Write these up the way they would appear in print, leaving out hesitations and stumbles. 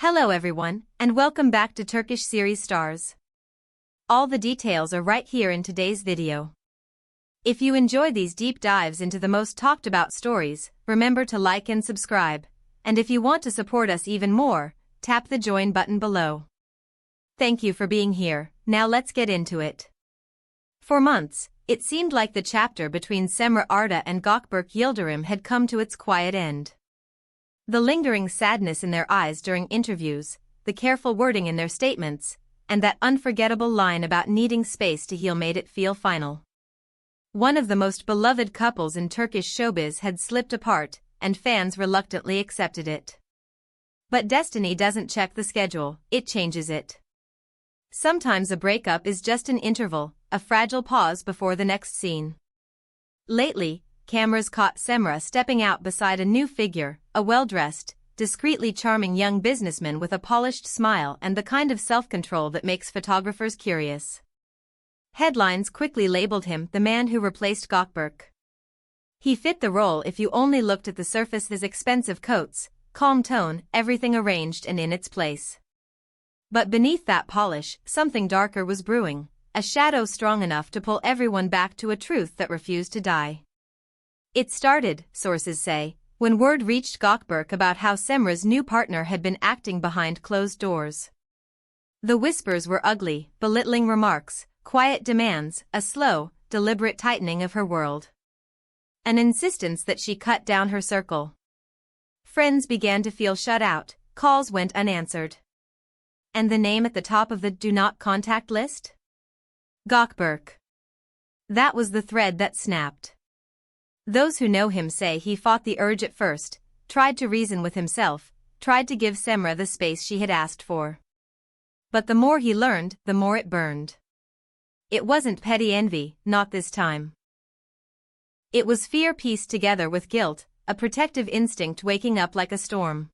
Hello everyone, and welcome back to Turkish series stars. All the details are right here in today's video. If you enjoy these deep dives into the most talked about stories, remember to like and subscribe, and if you want to support us even more, tap the join button below. Thank you for being here, now let's get into it. For months, it seemed like the chapter between Cemre Arda and Gökberk Yildirim had come to its quiet end. The lingering sadness in their eyes during interviews, the careful wording in their statements, and that unforgettable line about needing space to heal made it feel final. One of the most beloved couples in Turkish showbiz had slipped apart, and fans reluctantly accepted it. But destiny doesn't check the schedule, it changes it. Sometimes a breakup is just an interval, a fragile pause before the next scene. Lately, cameras caught Cemre stepping out beside a new figure, a well-dressed, discreetly charming young businessman with a polished smile and the kind of self-control that makes photographers curious. Headlines quickly labeled him the man who replaced Gawkberg. He fit the role if you only looked at the surface: his expensive coats, calm tone, everything arranged and in its place. But beneath that polish, something darker was brewing, a shadow strong enough to pull everyone back to a truth that refused to die. It started, sources say, when word reached Gawkberg about how Cemre's new partner had been acting behind closed doors. The whispers were ugly, belittling remarks, quiet demands, a slow, deliberate tightening of her world. An insistence that she cut down her circle. Friends began to feel shut out, calls went unanswered. And the name at the top of the do not contact list? Gawkberg. That was the thread that snapped. Those who know him say he fought the urge at first, tried to reason with himself, tried to give Cemre the space she had asked for. But the more he learned, the more it burned. It wasn't petty envy, not this time. It was fear pieced together with guilt, a protective instinct waking up like a storm.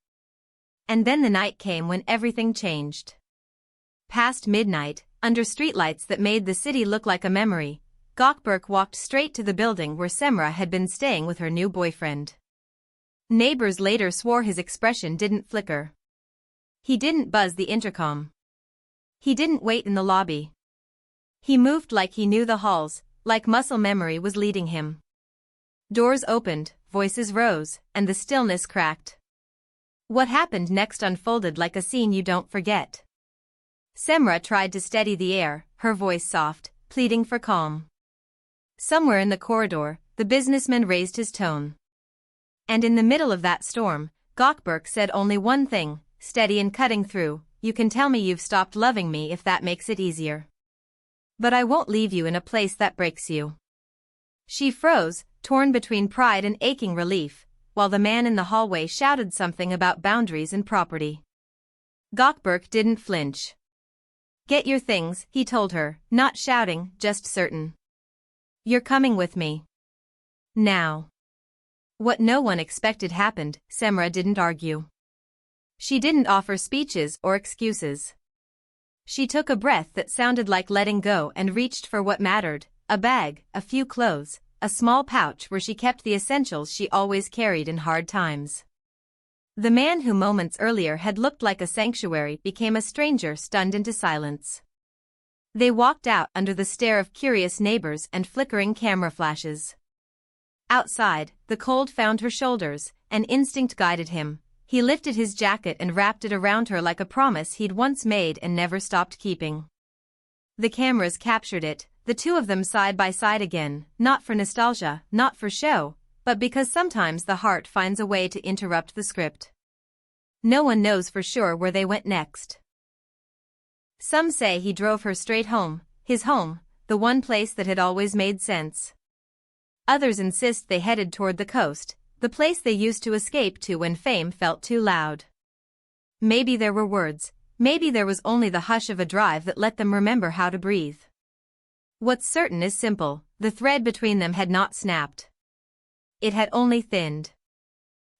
And then the night came when everything changed. Past midnight, under streetlights that made the city look like a memory, Gawkberg walked straight to the building where Cemre had been staying with her new boyfriend. Neighbors later swore his expression didn't flicker. He didn't buzz the intercom. He didn't wait in the lobby. He moved like he knew the halls, like muscle memory was leading him. Doors opened, voices rose, and the stillness cracked. What happened next unfolded like a scene you don't forget. Cemre tried to steady the air, her voice soft, pleading for calm. Somewhere in the corridor, the businessman raised his tone. And in the middle of that storm, Gawkberg said only one thing, steady and cutting through: you can tell me you've stopped loving me if that makes it easier. But I won't leave you in a place that breaks you. She froze, torn between pride and aching relief, while the man in the hallway shouted something about boundaries and property. Gawkberg didn't flinch. Get your things, he told her, not shouting, just certain. You're coming with me. Now. What no one expected happened. Cemre didn't argue. She didn't offer speeches or excuses. She took a breath that sounded like letting go and reached for what mattered: a bag, a few clothes, a small pouch where she kept the essentials she always carried in hard times. The man who moments earlier had looked like a sanctuary became a stranger stunned into silence. They walked out under the stare of curious neighbors and flickering camera flashes. Outside, the cold found her shoulders, and instinct guided him. He lifted his jacket and wrapped it around her like a promise he'd once made and never stopped keeping. The cameras captured it, the two of them side by side again, not for nostalgia, not for show, but because sometimes the heart finds a way to interrupt the script. No one knows for sure where they went next. Some say he drove her straight home, his home, the one place that had always made sense. Others insist they headed toward the coast, the place they used to escape to when fame felt too loud. Maybe there were words, maybe there was only the hush of a drive that let them remember how to breathe. What's certain is simple: the thread between them had not snapped. It had only thinned.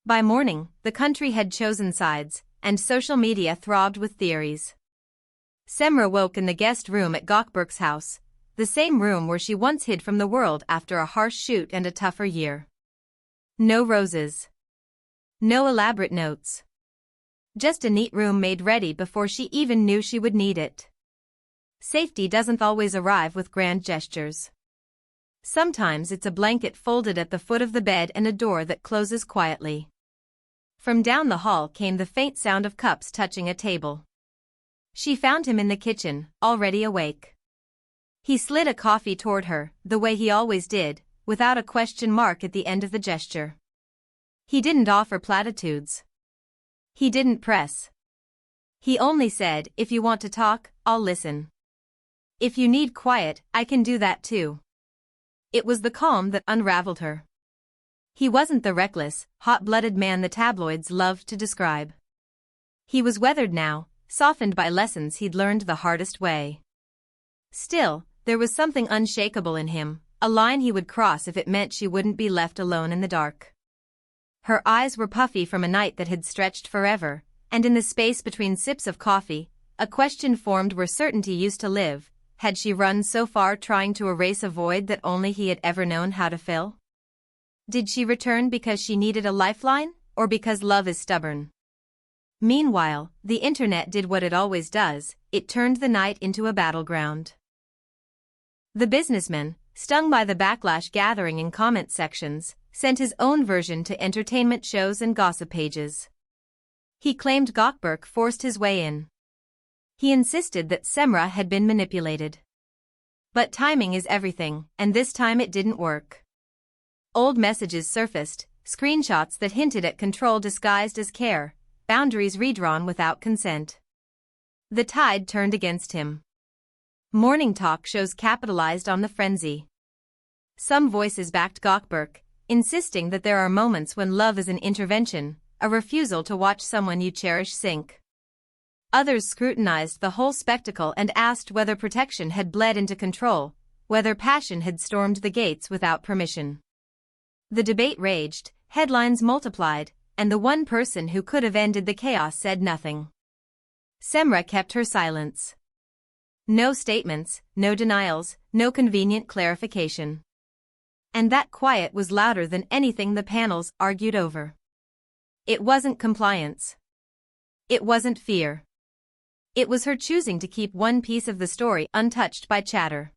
By morning, the country had chosen sides, and social media throbbed with theories. Cemre woke in the guest room at Gawkberg's house, the same room where she once hid from the world after a harsh shoot and a tougher year. No roses. No elaborate notes. Just a neat room made ready before she even knew she would need it. Safety doesn't always arrive with grand gestures. Sometimes it's a blanket folded at the foot of the bed and a door that closes quietly. From down the hall came the faint sound of cups touching a table. She found him in the kitchen, already awake. He slid a coffee toward her, the way he always did, without a question mark at the end of the gesture. He didn't offer platitudes. He didn't press. He only said, "If you want to talk, I'll listen. If you need quiet, I can do that too." It was the calm that unraveled her. He wasn't the reckless, hot-blooded man the tabloids loved to describe. He was weathered now, softened by lessons he'd learned the hardest way. Still, there was something unshakable in him, a line he would cross if it meant she wouldn't be left alone in the dark. Her eyes were puffy from a night that had stretched forever, and in the space between sips of coffee, a question formed where certainty used to live: had she run so far trying to erase a void that only he had ever known how to fill? Did she return because she needed a lifeline, or because love is stubborn? Meanwhile, the internet did what it always does: it turned the night into a battleground. The businessman, stung by the backlash gathering in comment sections, sent his own version to entertainment shows and gossip pages. He claimed Gawkberg forced his way in. He insisted that Cemre had been manipulated. But timing is everything, and this time it didn't work. Old messages surfaced, screenshots that hinted at control disguised as care, boundaries redrawn without consent. The tide turned against him. Morning talk shows capitalized on the frenzy. Some voices backed Gawkberg, insisting that there are moments when love is an intervention, a refusal to watch someone you cherish sink. Others scrutinized the whole spectacle and asked whether protection had bled into control, whether passion had stormed the gates without permission. The debate raged, headlines multiplied, and the one person who could have ended the chaos said nothing. Cemre kept her silence. No statements, no denials, no convenient clarification. And that quiet was louder than anything the panels argued over. It wasn't compliance. It wasn't fear. It was her choosing to keep one piece of the story untouched by chatter.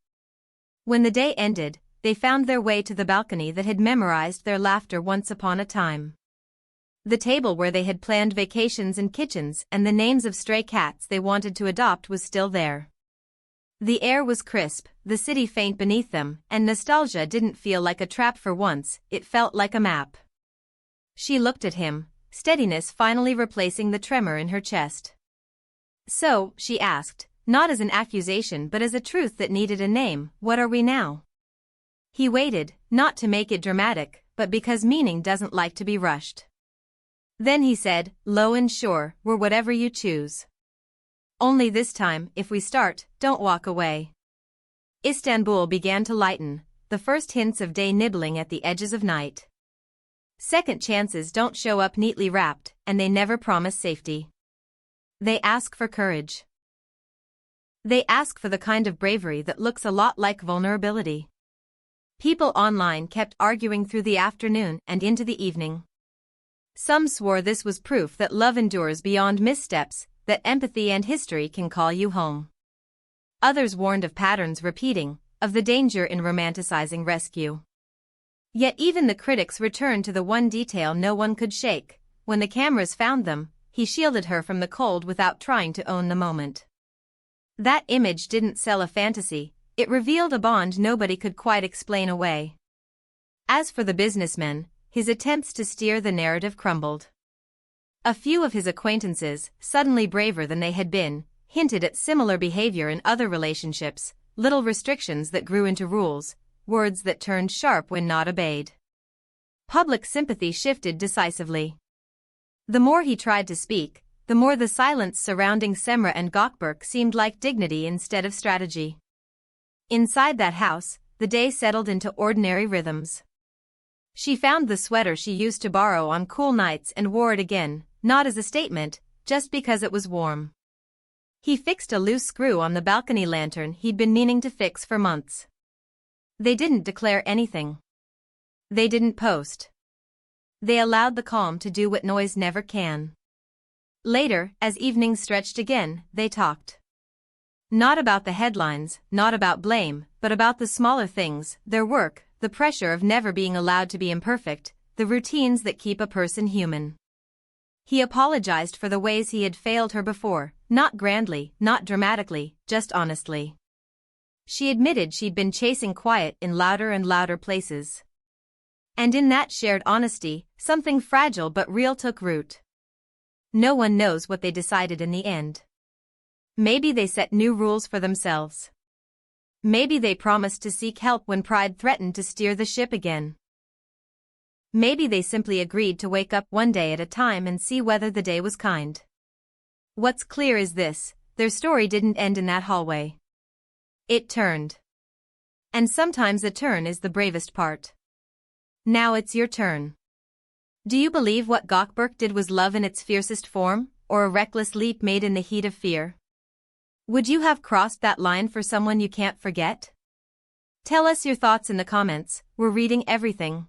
When the day ended, they found their way to the balcony that had memorized their laughter once upon a time. The table where they had planned vacations and kitchens and the names of stray cats they wanted to adopt was still there. The air was crisp, the city faint beneath them, and nostalgia didn't feel like a trap for once, it felt like a map. She looked at him, steadiness finally replacing the tremor in her chest. "So," she asked, not as an accusation but as a truth that needed a name, "what are we now?" He waited, not to make it dramatic, but because meaning doesn't like to be rushed. Then he said, low and sure, "We're whatever you choose. Only this time, if we start, don't walk away." Istanbul began to lighten, the first hints of day nibbling at the edges of night. Second chances don't show up neatly wrapped, and they never promise safety. They ask for courage. They ask for the kind of bravery that looks a lot like vulnerability. People online kept arguing through the afternoon and into the evening. Some swore this was proof that love endures beyond missteps, that empathy and history can call you home. Others warned of patterns repeating, of the danger in romanticizing rescue. Yet even the critics returned to the one detail no one could shake: when the cameras found them, he shielded her from the cold without trying to own the moment. That image didn't sell a fantasy, it revealed a bond nobody could quite explain away. As for the businessman, his attempts to steer the narrative crumbled. A few of his acquaintances, suddenly braver than they had been, hinted at similar behavior in other relationships, little restrictions that grew into rules, words that turned sharp when not obeyed. Public sympathy shifted decisively. The more he tried to speak, the more the silence surrounding Cemre and Gawkberg seemed like dignity instead of strategy. Inside that house, the day settled into ordinary rhythms. She found the sweater she used to borrow on cool nights and wore it again, not as a statement, just because it was warm. He fixed a loose screw on the balcony lantern he'd been meaning to fix for months. They didn't declare anything. They didn't post. They allowed the calm to do what noise never can. Later, as evening stretched again, they talked. Not about the headlines, not about blame, but about the smaller things, their work, the pressure of never being allowed to be imperfect, the routines that keep a person human. He apologized for the ways he had failed her before, not grandly, not dramatically, just honestly. She admitted she'd been chasing quiet in louder and louder places. And in that shared honesty, something fragile but real took root. No one knows what they decided in the end. Maybe they set new rules for themselves. Maybe they promised to seek help when pride threatened to steer the ship again. Maybe they simply agreed to wake up one day at a time and see whether the day was kind. What's clear is this: their story didn't end in that hallway. It turned. And sometimes a turn is the bravest part. Now it's your turn. Do you believe what Gawkberg did was love in its fiercest form, or a reckless leap made in the heat of fear? Would you have crossed that line for someone you can't forget? Tell us your thoughts in the comments, we're reading everything.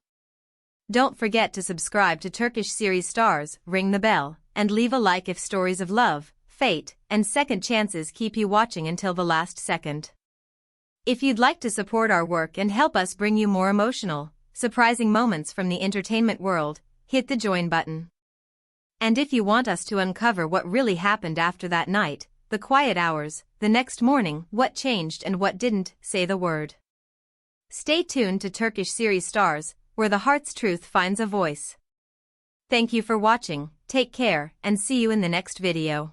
Don't forget to subscribe to Turkish series stars, ring the bell, and leave a like if stories of love, fate, and second chances keep you watching until the last second. If you'd like to support our work and help us bring you more emotional, surprising moments from the entertainment world, hit the join button. And if you want us to uncover what really happened after that night, the quiet hours, the next morning, what changed and what didn't, say the word. Stay tuned to Turkish series stars, where the heart's truth finds a voice. Thank you for watching, take care, and see you in the next video.